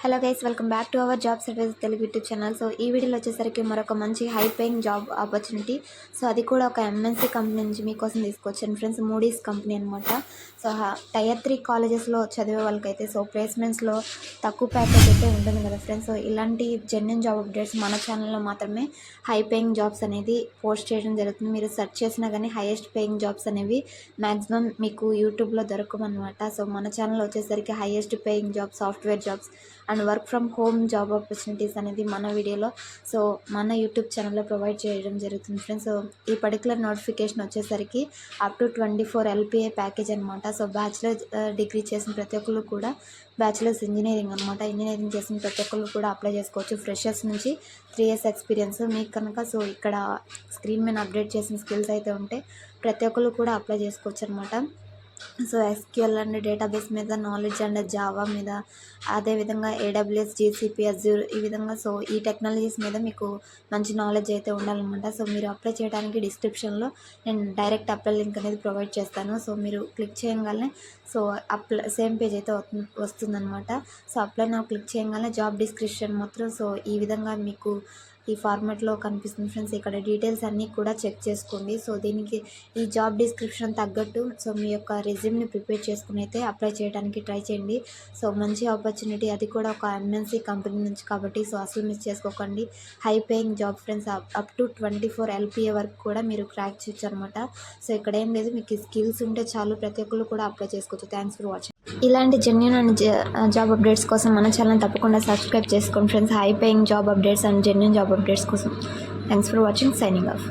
Hello guys, welcome back to our job service Telugu YouTube channel. So ఈ వీడియోలో వచ్చేసరికి మరొక మంచి high paying job opportunity. So అది కూడా ఒక ఎంఎన్సీ కంపెనీ నుంచి మీకోసం తీసుకొచ్చాను ఫ్రెండ్స్. మూడీస్ కంపెనీ అనమాట. సో టైర్ 3 కాలేజెస్లో చదివే వాళ్ళకైతే సో ప్లేస్మెంట్స్లో తక్కువ ప్యాకేజ్ అయితే ఉంటుంది కదా ఫ్రెండ్స్. సో ఇలాంటి జెన్యున్ జాబ్ అప్డేట్స్ మన ఛానల్లో మాత్రమే హై పేయింగ్ జాబ్స్ అనేది పోస్ట్ చేయడం జరుగుతుంది. మీరు సెర్చ్ చేసినా కానీ హైయెస్ట్ పేయింగ్ జాబ్స్ అనేవి మ్యాక్సిమం మీకు యూట్యూబ్లో దొరకమన్నమాట. సో మన ఛానల్ వచ్చేసరికి highest paying jobs, software jobs and work from home job opportunities అనేది మన వీడియోలో సో మన యూట్యూబ్ ఛానల్లో ప్రొవైడ్ చేయడం జరుగుతుంది ఫ్రెండ్స్. సో ఈ పర్టికులర్ నోటిఫికేషన్ వచ్చేసరికి అప్ టు 24 LPA ప్యాకేజ్ అనమాట. సో బ్యాచిలర్ డిగ్రీ చేసిన ప్రతి ఒక్కరు కూడా, బ్యాచిలర్స్ ఇంజనీరింగ్ అనమాట, ఇంజనీరింగ్ చేసిన ప్రతి ఒక్కరు కూడా అప్లై చేసుకోవచ్చు. ఫ్రెషర్స్ నుంచి 3 years ఎక్స్పీరియన్స్ మీకు కనుక సో ఇక్కడ స్క్రీన్ మీద అప్డేట్ చేసిన స్కిల్స్ అయితే ఉంటే ప్రతి ఒక్కరు కూడా అప్లై చేసుకోవచ్చు అనమాట. సో ఎస్క్యూఎల్ అండ్ డేటాబేస్ మీద నాలెడ్జ్ అండ్ జావా మీద, అదేవిధంగా AWS, GCP, Azure ఈ విధంగా సో ఈ టెక్నాలజీస్ మీద మీకు మంచి నాలెడ్జ్ అయితే ఉండాలన్నమాట. సో మీరు అప్లై చేయడానికి డిస్క్రిప్షన్లో నేను డైరెక్ట్ అప్లై లింక్ అనేది ప్రొవైడ్ చేస్తాను. సో మీరు క్లిక్ చేయగానే సో సేమ్ పేజ్ అయితే వస్తుందన్నమాట. సో అప్లై నా క్లిక్ చేయగానే జాబ్ డిస్క్రిప్షన్ మాత్రం సో ఈ విధంగా మీకు ఈ ఫార్మాట్లో కనిపిస్తుంది ఫ్రెండ్స్. ఇక్కడ డీటెయిల్స్ అన్నీ కూడా చెక్ చేసుకోండి. సో దీనికి ఈ జాబ్ డిస్క్రిప్షన్ తగ్గట్టు సో మీ యొక్క రెజ్యూమ్ని ప్రిపేర్ చేసుకుని అయితే అప్లై చేయడానికి ట్రై చేయండి. సో మంచి ఆపర్చునిటీ, అది కూడా ఒక MNC కంపెనీ నుంచి కాబట్టి సో అసలు మిస్ చేసుకోకండి. High paying job friends, up to 24 LPA వరకు కూడా మీరు క్రాక్ చేయొచ్చు అనమాట. సో ఇక్కడ ఏం లేదు, మీకు స్కిల్స్ ఉంటే చాలు, ప్రతి ఒక్కరు కూడా అప్లై చేసుకోవచ్చు. Thanks for watching. ఇలాంటి జెన్యూన్ అండ్ జాబ్ అప్డేట్స్ కోసం మన ఛానల్ తప్పకుండా సబ్స్క్రైబ్ చేసుకోండి friends. High paying job updates and genuine job updates కోసం. Thanks for watching. Signing of.